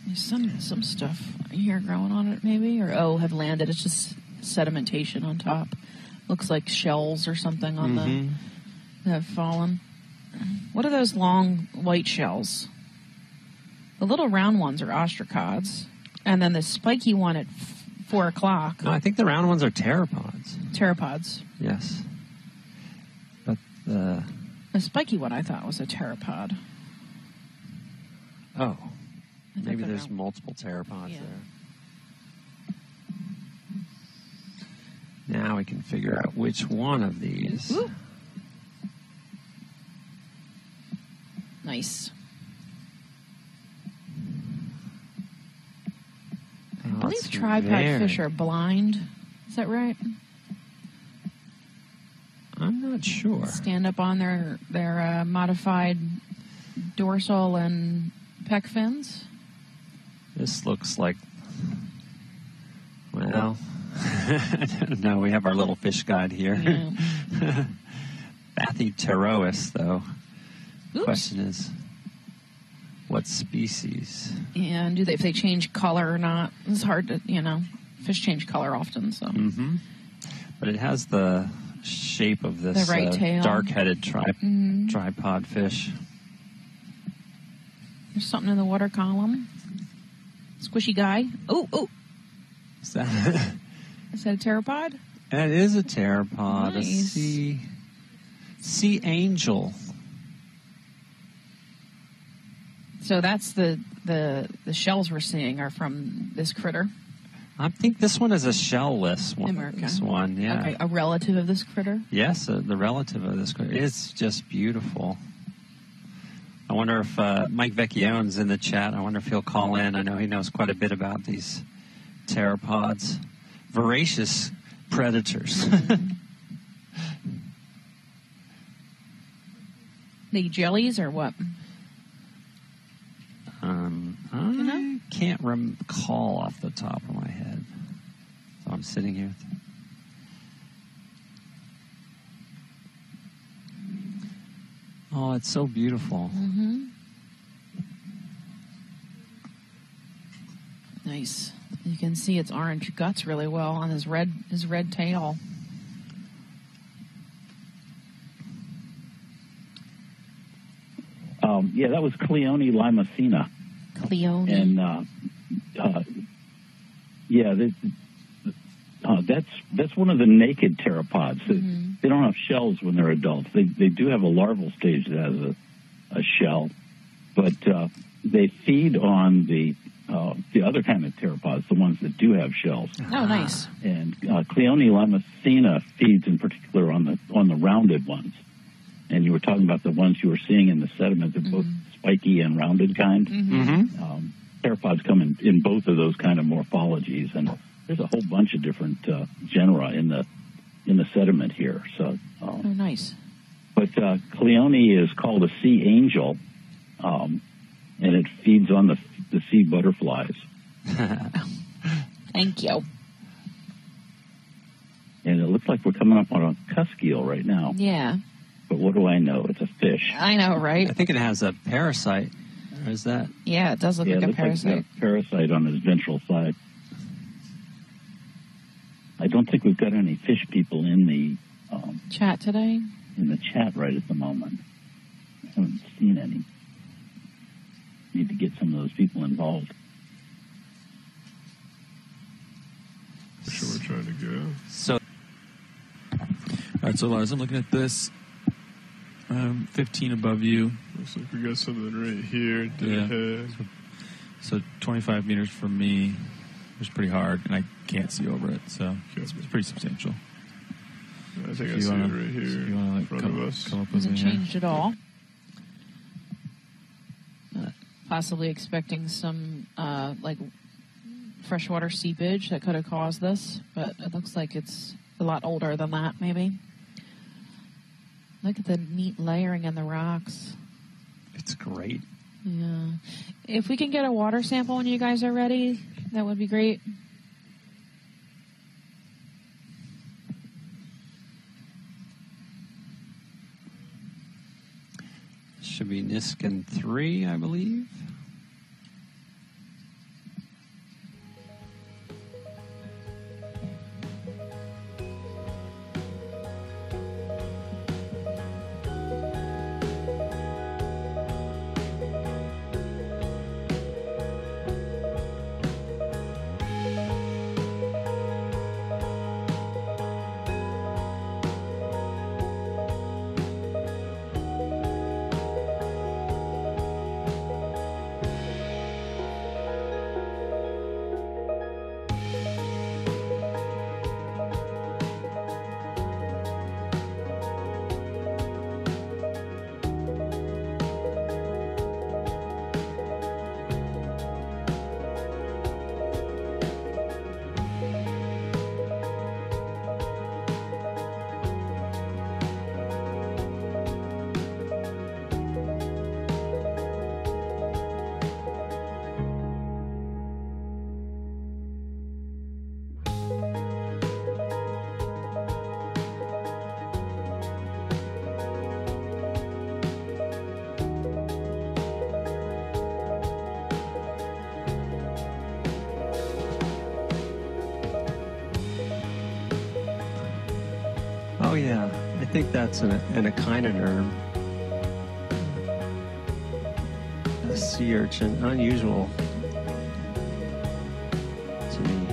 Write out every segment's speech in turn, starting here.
There's some stuff here growing on it, maybe, or have landed. It's just sedimentation on top. Looks like shells or something on the that have fallen. What are those long white shells? The little round ones are ostracods, and then the spiky one at 4 o'clock. No, I think the round ones are pteropods. Pteropods. Yes, but the spiky one I thought was a pteropod. Oh. Maybe there's multiple pteropods there. Now we can figure out which one of these. Ooh. Nice. I believe tripod fish are blind. Is that right? I'm not sure. Stand up on their modified dorsal and pec fins. This looks like, well, I don't know. We have our little fish guide here. Yeah. Bathypterois, though. The question is, what species? Yeah, and if they change color or not? It's hard to, fish change color often, so. Mm-hmm. But it has the shape of this tail. Dark-headed tripod fish. There's something in the water column. Squishy guy. Oh. Is that a pteropod? It is a pteropod. Nice. A sea angel. So that's the shells we're seeing are from this critter. I think this one is a shellless one. America. This one, yeah. Okay, a relative of this critter? Yes, the relative of this critter. It's just beautiful. I wonder if Mike Vecchione's in the chat. I wonder if he'll call in. I know he knows quite a bit about these pteropods. Voracious predators. The jellies or what? I can't recall off the top of my head. So I'm sitting here. Oh, it's so beautiful. Mm-hmm. Nice. You can see its orange guts really well on his red tail. Yeah, that was Cleone limacina. Cleone. And that's one of the naked pteropods. Mm-hmm. They don't have shells when they're adults. They do have a larval stage that has a shell, but they feed on the other kind of pteropods, the ones that do have shells. Oh, nice. And Cleone limacina feeds in particular on the rounded ones. And you were talking about the ones you were seeing in the sediment, they're both spiky and rounded kind. Mm-hmm. Pteropods come in both of those kind of morphologies, and there's a whole bunch of different genera in the sediment here. So, oh, nice. But Cleone is called a sea angel, and it feeds on the sea butterflies. Thank you. And it looks like we're coming up on a cusk eel right now. Yeah. But what do I know? It's a fish. I know, right? I think it has a parasite. Or is that? Yeah, it does look like a parasite. Like a parasite on his ventral side. I don't think we've got any fish people in the chat today? In the chat right at the moment. I haven't seen any. Need to get some of those people involved. Sure, we're trying to go. So, All right, so Lars, I'm looking at this. 15 above you. Looks like we got something right here. Dead ahead. So 25 meters from me was pretty hard, and I can't see over it, so it's pretty substantial. I think I see it right here you wanna, in front of us. Come up with Hasn't me changed at all. Possibly expecting some like freshwater seepage that could have caused this, but it looks like it's a lot older than that, maybe. Look at the neat layering in the rocks. it's great. Yeah. If we can get a water sample when you guys are ready, that would be great. Should be Niskin 3, I believe. Oh, yeah. I think that's an echinoderm. A sea urchin. Unusual to me.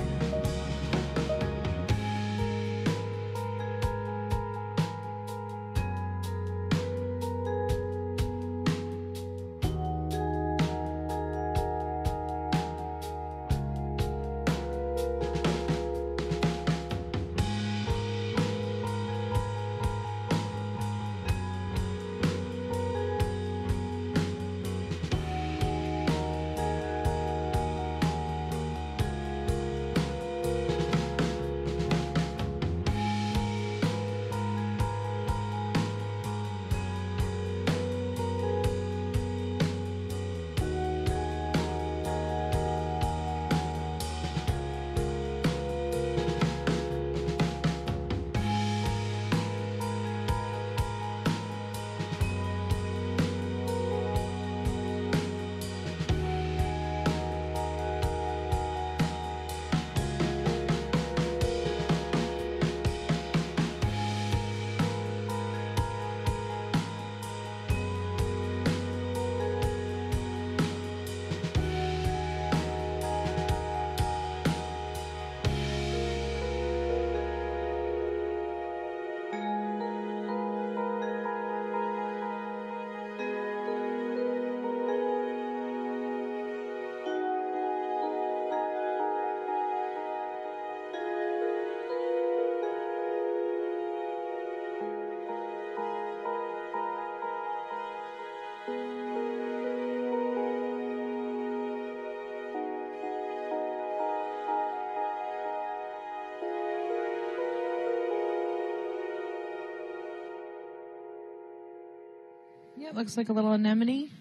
Yeah, it looks like a little anemone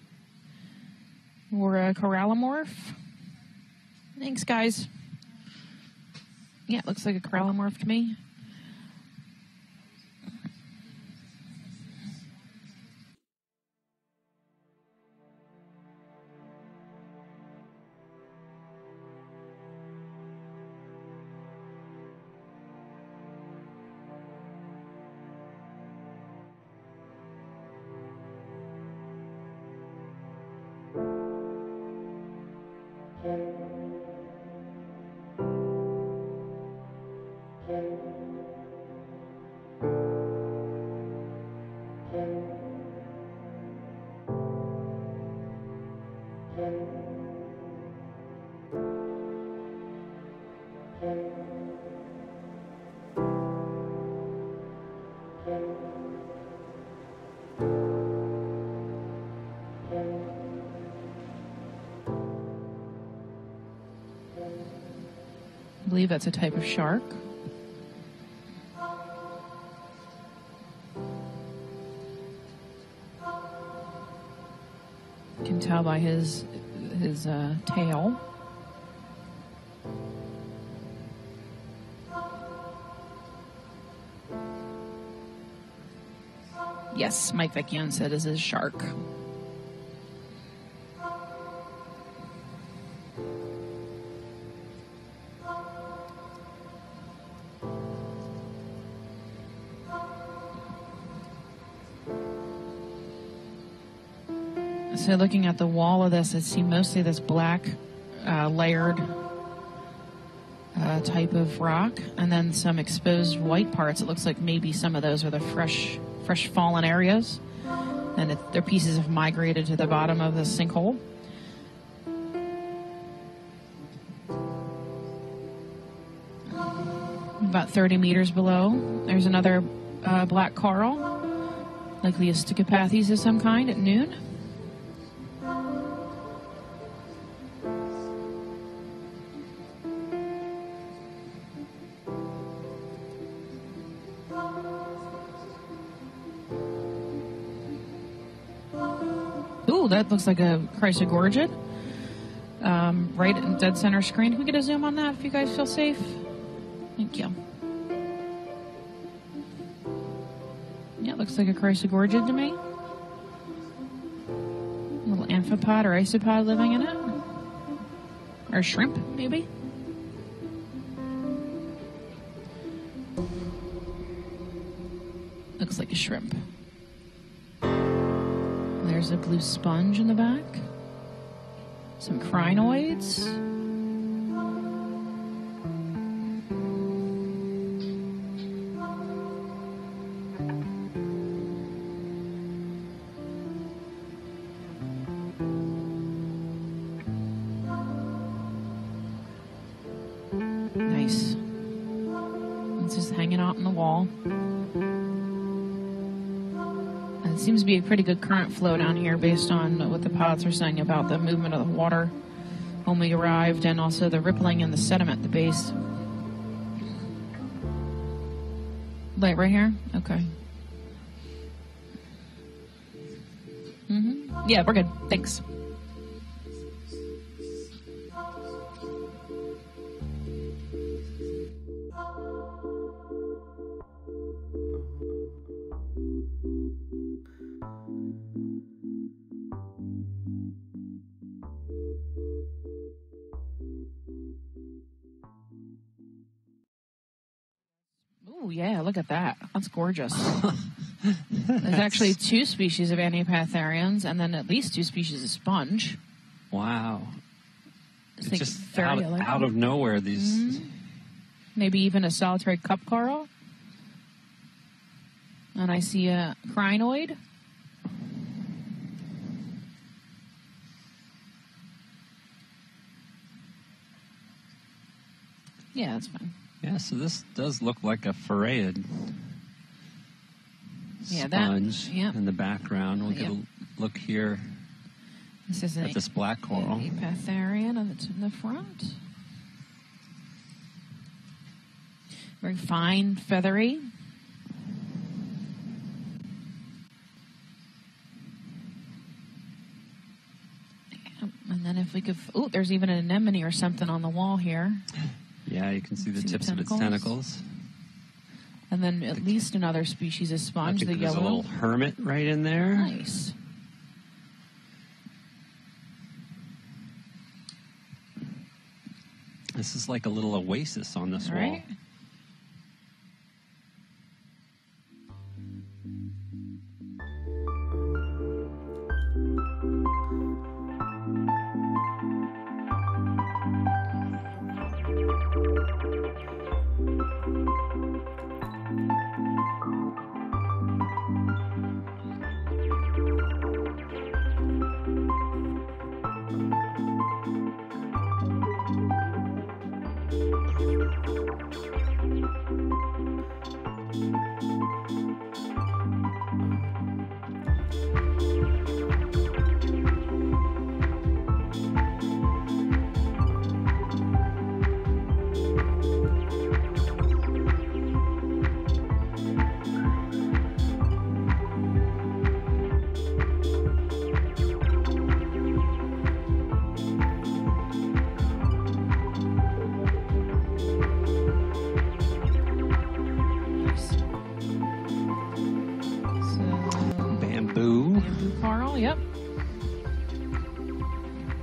or a corallomorph. Thanks, guys. Yeah, it looks like a corallomorph to me. believe that's a type of shark. You can tell by his tail. Yes, Mike Vecchione said is a shark. So looking at the wall of this, I see mostly this black layered type of rock, and then some exposed white parts. It looks like maybe some of those are the fresh fallen areas, and their pieces have migrated to the bottom of the sinkhole. About 30 meters below, there's another black coral, likely a Chiroteathis of some kind at noon. Ooh, that looks like a Chiroteathis. Right in dead center screen. Can we get a zoom on that if you guys feel safe? Thank you. Yeah, it looks like a Chiroteathis to me. A little amphipod or isopod living in it. Or shrimp, maybe. Looks like a shrimp. There's a blue sponge in the back. Some crinoids. Nice. It's just hanging out on the wall. It seems to be a pretty good current flow down here based on what the pods are saying about the movement of the water when we arrived, and also the rippling in the sediment at the base. Light right here? Okay. Yeah, we're good. Thanks. Oh, yeah, look at that. That's gorgeous. There's actually 2 species of Antipatherans and then at least 2 species of sponge. Wow. It's just out of nowhere, these... Maybe even a solitary cup coral. And I see a crinoid. Yeah, that's fine. Yeah, so this does look like a farreid sponge in the background. We'll get a look here at this black coral. Antipatherans in the front. Very fine, feathery. And then if we could... Oh, there's even an anemone or something on the wall here. Yeah, you can see the tips of its tentacles. And then at least another species of sponge, the there's yellow. a little hermit right in there. Nice. This is like a little oasis on this wall. nice. So, Bamboo. bamboo coral, yep.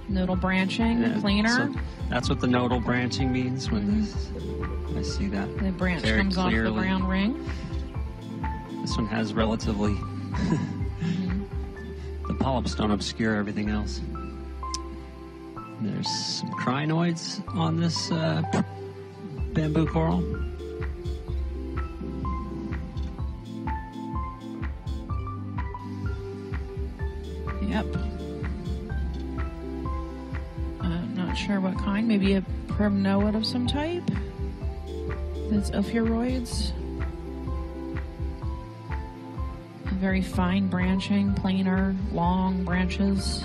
Nodal branching, Yeah, planar. so that's what the nodal branching means when I see that. The branch very comes clearly. off the brown ring. This one has relatively... The polyps don't obscure everything else. There's some crinoids on this bamboo coral. Yep. I'm not sure what kind. Maybe a primnoid of some type. That's ophiuroids. Very fine branching, planar, long branches.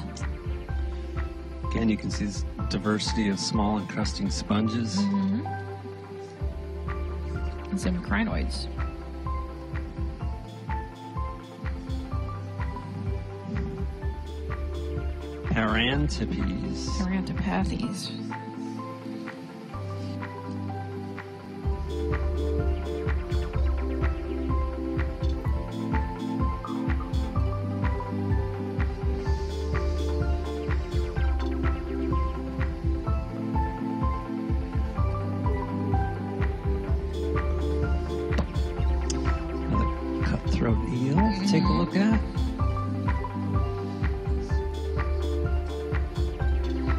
Again, you can see this diversity of small encrusting sponges. And some crinoids. Chiroteathis. Chiroteathis. Another cutthroat eel to take a look at.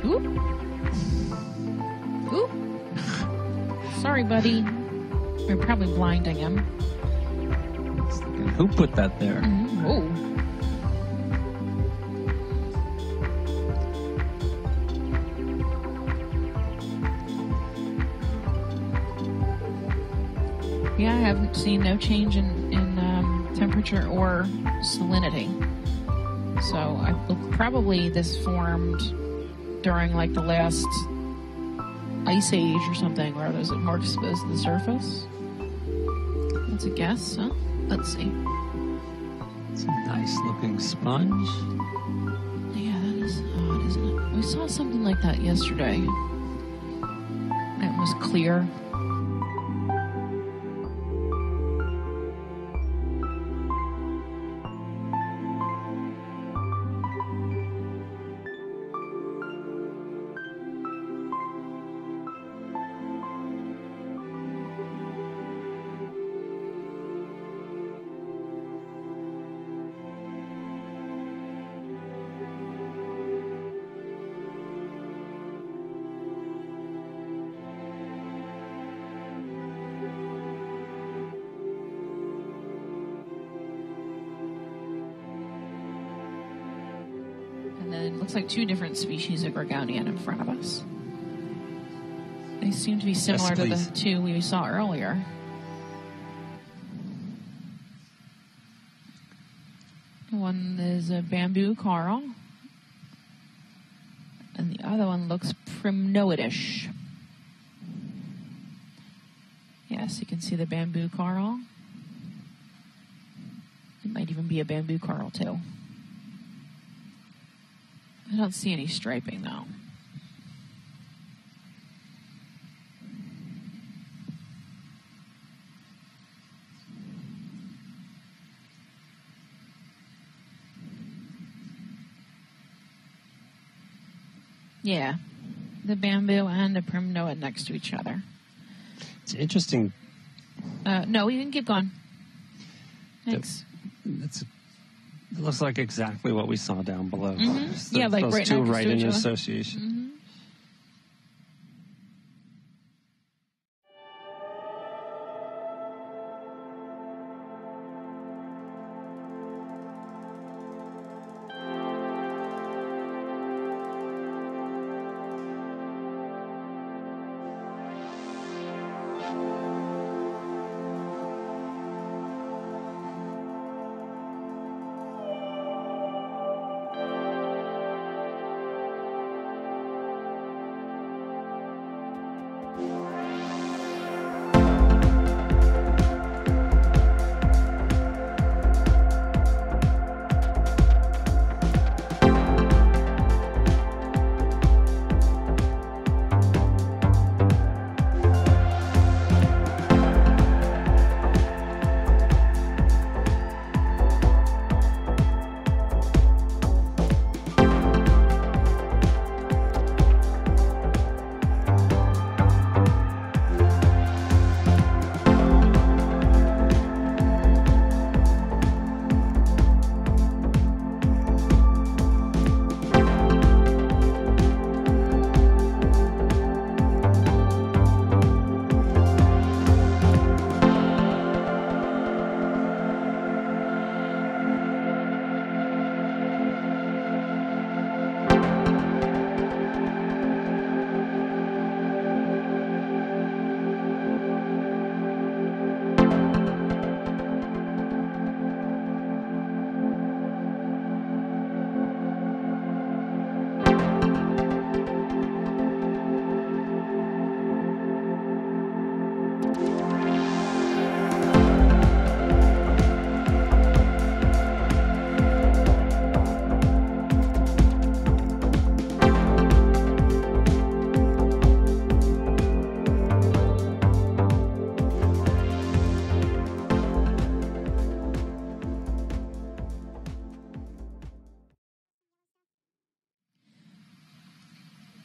Oop. Oop. Sorry, buddy. We're probably blinding him. Who put that there? Oh. Yeah, I haven't seen no change in temperature or salinity. So probably this formed during like the last ice age or something, where there's more exposed to the surface. That's a guess, huh? Let's see. It's a nice looking sponge. Yeah, that is odd, isn't it? We saw something like that yesterday. It was clear. And then it looks like two different species of Gorgonian in front of us. They seem to be similar to the two we saw earlier. One is a bamboo coral, and the other one looks primnoidish. Yes, you can see the bamboo coral. It might even be a bamboo coral too. I don't see any striping though. Yeah, the bamboo and the primnoid next to each other. It's interesting. No, you can keep going. Thanks. It looks like exactly what we saw down below. Mm-hmm. Yeah, like those right two next right to in each other. association. Mm-hmm.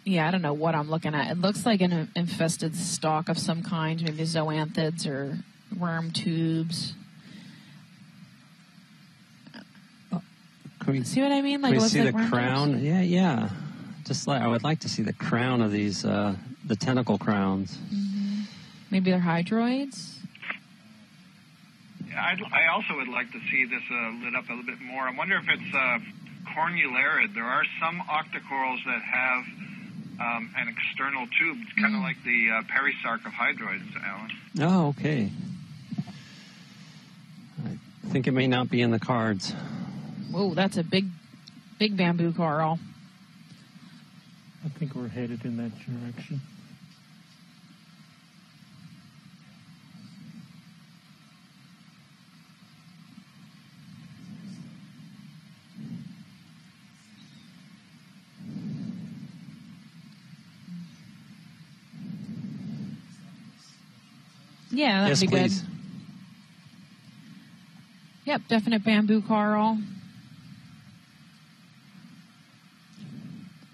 Yeah, I don't know what I'm looking at. It looks like an infested stalk of some kind, maybe zoanthids or worm tubes. See what I mean? Like, can we see like the crown? Tubes? Yeah. Just like I would like to see the crown of these, the tentacle crowns. Mm-hmm. Maybe they're hydroids. Yeah, I also would like to see this lit up a little bit more. I wonder if it's cornularid. There are some octocorals that have an external tube, kind of like the perisarc of hydroids, Alan. Oh, okay. I think it may not be in the cards. Whoa, that's a big bamboo coral. I think we're headed in that direction. Yeah, that'd be please. Good. Yep, definite bamboo coral.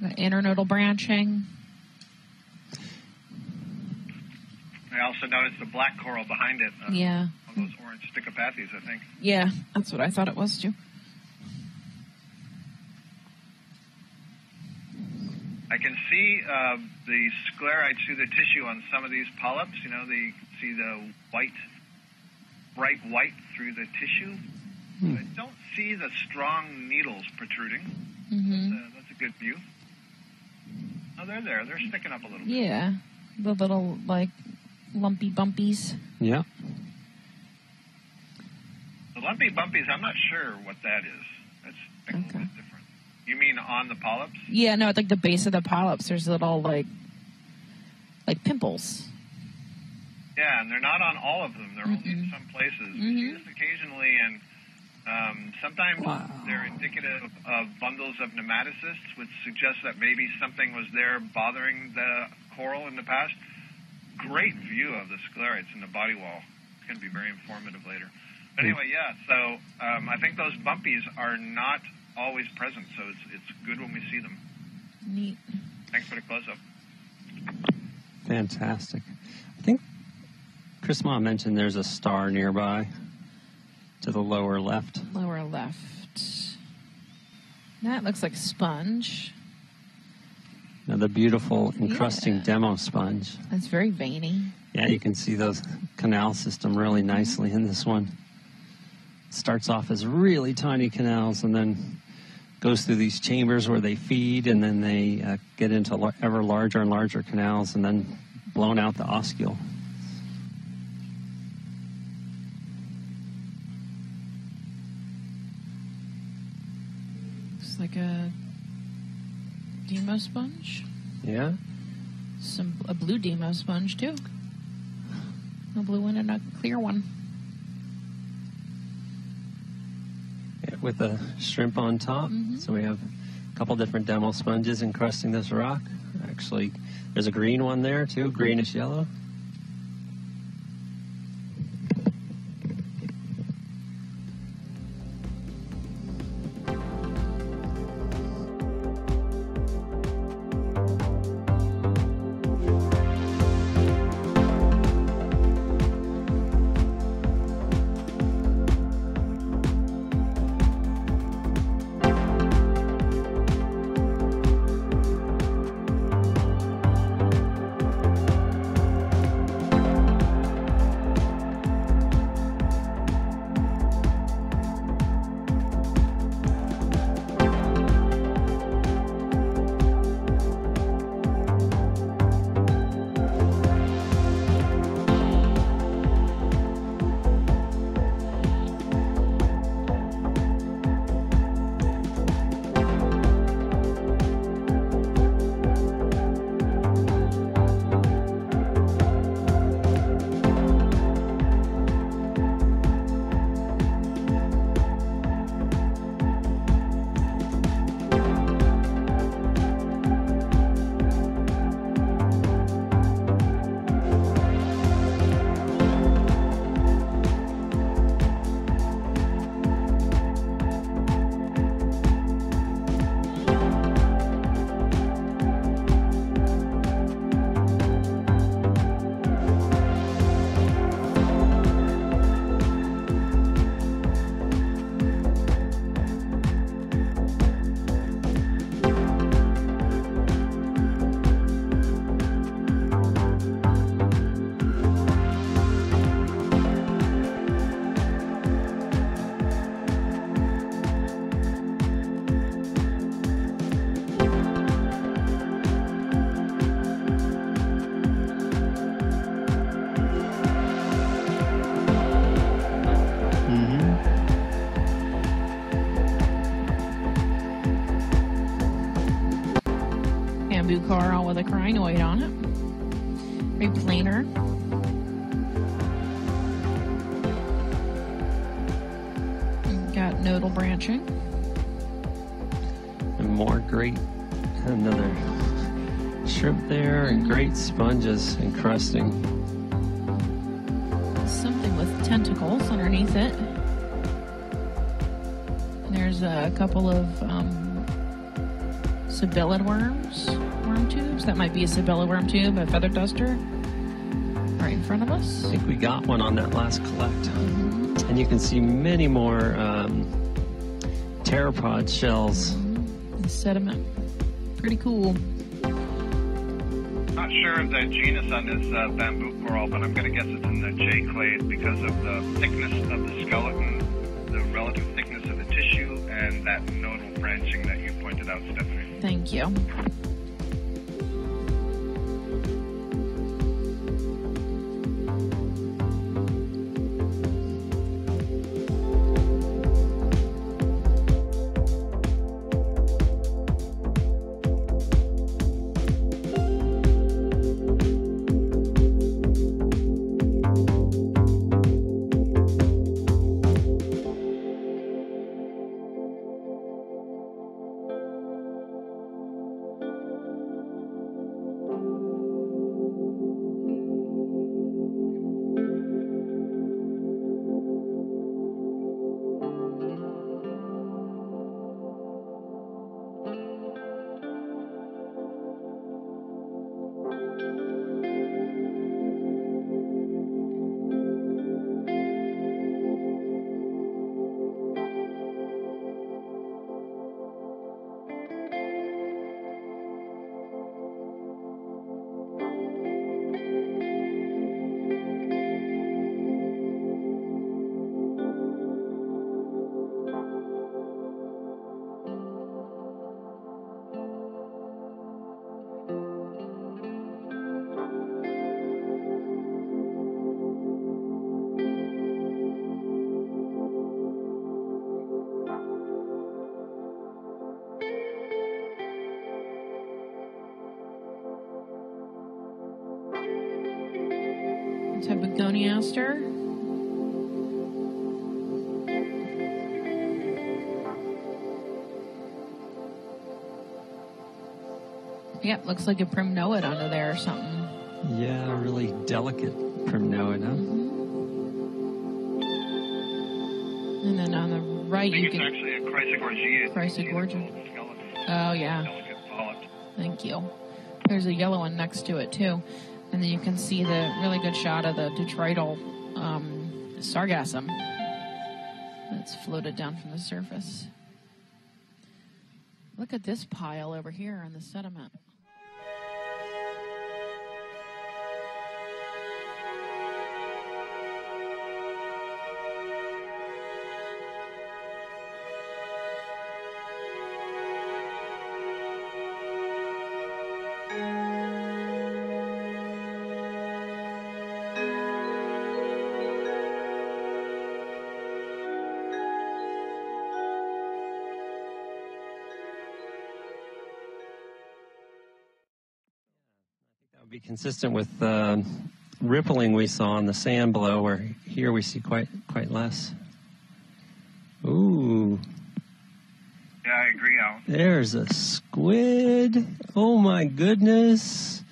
The internodal branching. I also noticed the black coral behind it. Yeah. Of those orange Chiroteathis, I think. Yeah, that's what I thought it was too. I can see the sclerites through the tissue on some of these polyps. You know, you can see the bright white through the tissue. I don't see the strong needles protruding. Mm-hmm. That's a good view. Oh, they're there. They're sticking up a little bit. Yeah, the little, like, lumpy bumpies. Yeah. The lumpy bumpies, I'm not sure what that is. That's a little bit different. You mean on the polyps? Yeah, no, at like the base of the polyps, there's little like pimples. Yeah, and they're not on all of them. They're only in some places. We see this occasionally, and sometimes they're indicative of bundles of nematocysts, which suggests that maybe something was there bothering the coral in the past. Great view of the sclerites in the body wall. It's going to be very informative later. But anyway, yeah, so I think those bumpies are not always present, so it's good when we see them. Neat. Thanks for the close-up. Fantastic. I think Chris Ma mentioned there's a star nearby to the lower left. Lower left. That looks like sponge. Another beautiful encrusting demo sponge. That's very veiny. Yeah, you can see the canal system really nicely in this one. Starts off as really tiny canals and then goes through these chambers where they feed, and then they get into ever larger and larger canals and then blown out the oscule. Looks like a demo sponge. Yeah. A blue demo sponge too. A blue one and a clear one. With a shrimp on top. So we have a couple different demo sponges encrusting this rock. Actually, there's a green one there too, greenish yellow. coral with a crinoid on it. Very planar. Got nodal branching. And more great, another shrimp there, and great sponges encrusting. Something with tentacles underneath it. And there's a couple of sibillid worm tubes. That might be a sibillid worm tube, a feather duster, right in front of us. I think we got one on that last collect. And you can see many more pteropod shells. The sediment. Pretty cool. Not sure of the genus on this bamboo coral, but I'm going to guess it's in the J clade because of the thickness of the skeleton, the relative thickness of the tissue, and that nodal branching that you pointed out, Stephanie. Thank you. Type of goniaster. Yep, looks like a primnoid under there or something. Yeah, really delicate primnoid, huh? And then on the right, you can. It's actually a Chrysogorgia. Chrysogorgia. Oh, yeah. Delicate polyp. Thank you. There's a yellow one next to it, too. And then you can see the really good shot of the detrital sargassum that's floated down from the surface. Look at this pile over here in the sediment. Be consistent with rippling we saw on the sand below, where here we see quite less. Ooh. Yeah, I agree, Al. There's a squid. Oh my goodness.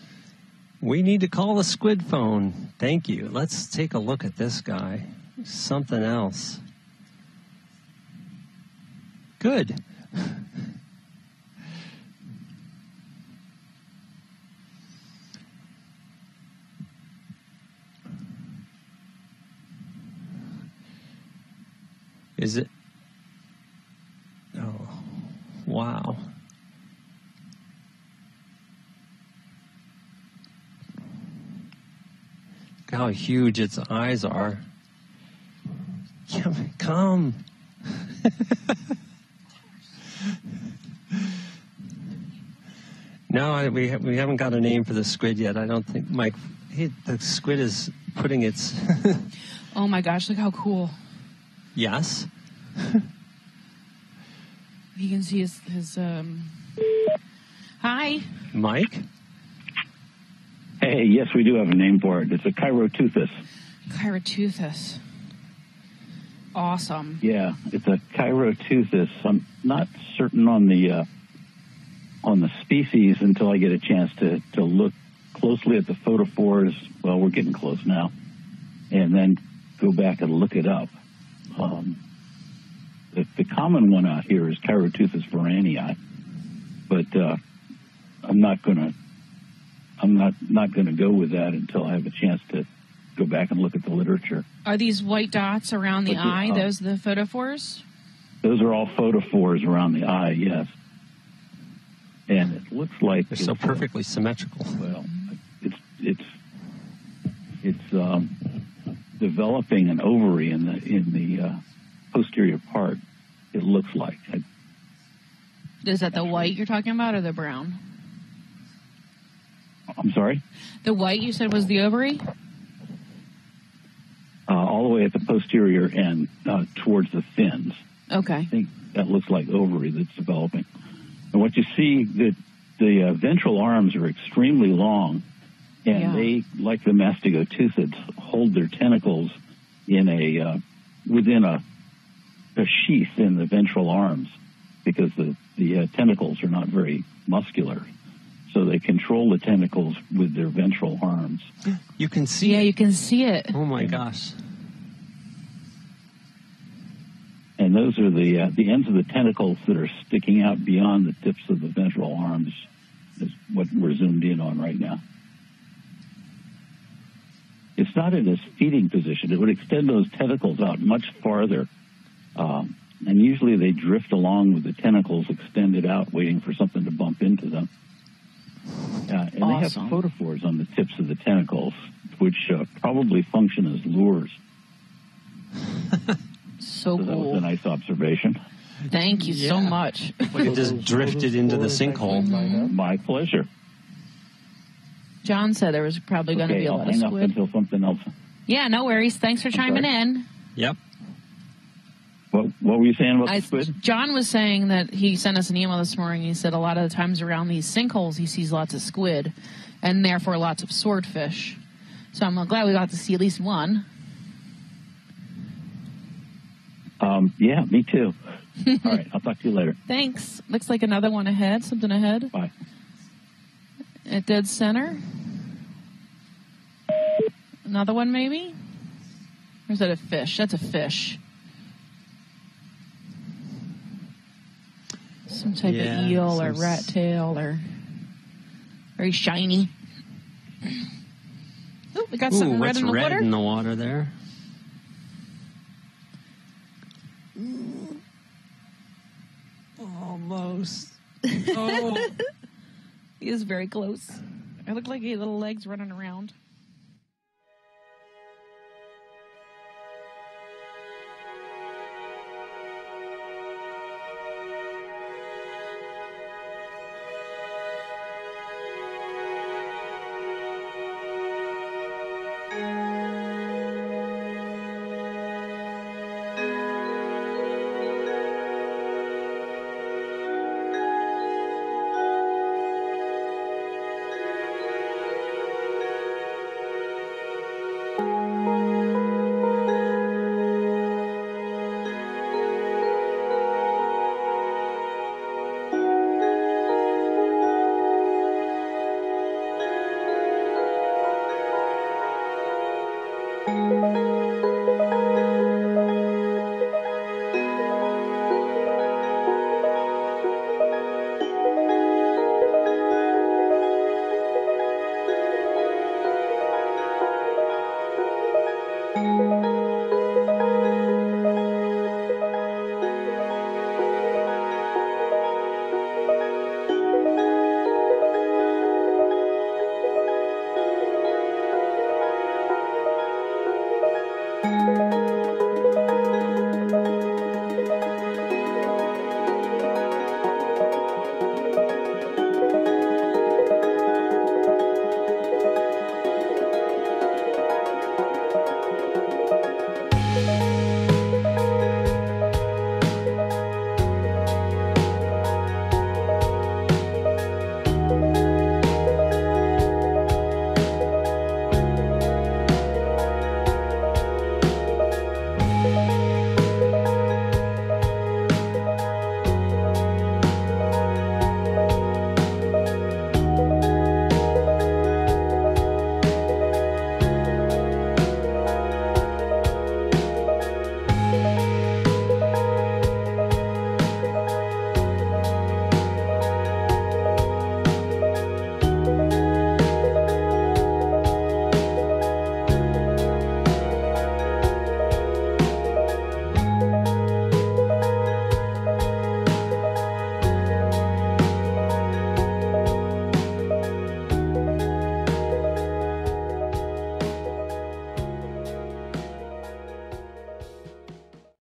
We need to call the squid phone. Thank you. Let's take a look at this guy. Something else. Good. Is it? Oh, wow. Look how huge its eyes are. Come. No, we haven't got a name for the squid yet. I don't think, Mike. The squid is putting its... Oh my gosh, look how cool. Yes. You can see his Hi. Mike? Hey, yes, we do have a name for it. It's a Chiroteathis. Chiroteathis. Awesome. Yeah, it's a Chiroteathis. I'm not certain on the species until I get a chance to look closely at the photophores. Well, we're getting close now. And then go back and look it up. The common one out here is Chiroteathis varanii, but I'm not gonna go with that until I have a chance to go back and look at the literature. Are these white dots around the eye? Those the photophores? Those are all photophores around the eye. Yes, and it looks like they're so perfectly symmetrical. Well, it's developing an ovary in the posterior part. It looks like. Is that the white you're talking about, or the brown? I'm sorry? The white you said was the ovary? All the way at the posterior end towards the fins. Okay. I think that looks like ovary that's developing. And what you see, the ventral arms are extremely long, and they, like the mastigoteuthids, hold their tentacles in within a sheath in the ventral arms, because the tentacles are not very muscular. So they control the tentacles with their ventral arms. You can see it. Yeah, you can see it. Oh, my gosh. And those are the ends of the tentacles that are sticking out beyond the tips of the ventral arms is what we're zoomed in on right now. It's not in this feeding position. It would extend those tentacles out much farther. And usually they drift along with the tentacles extended out, waiting for something to bump into them. And they have photophores on the tips of the tentacles, which probably function as lures. So cool. That was a nice observation. Thank you so much. Like it just drifted into the sinkhole. Mm-hmm. My pleasure. John said there was probably going to be a lot of hang up squid. until something else. Yeah, no worries. Thanks for chiming in. Yep. What were you saying about the squid? John was saying that he sent us an email this morning. He said a lot of the times around these sinkholes he sees lots of squid and therefore lots of swordfish. So I'm glad we got to see at least one. Yeah, me too. All right, I'll talk to you later. Thanks. Looks like another one ahead. Something ahead. Bye. At dead center. Another one maybe? Or is that a fish? That's a fish. Some type of eel or rat tail or very shiny. Oh, we got something red in the water. What's red in the water there? Almost. Oh. He is very close. I look like he had little legs running around.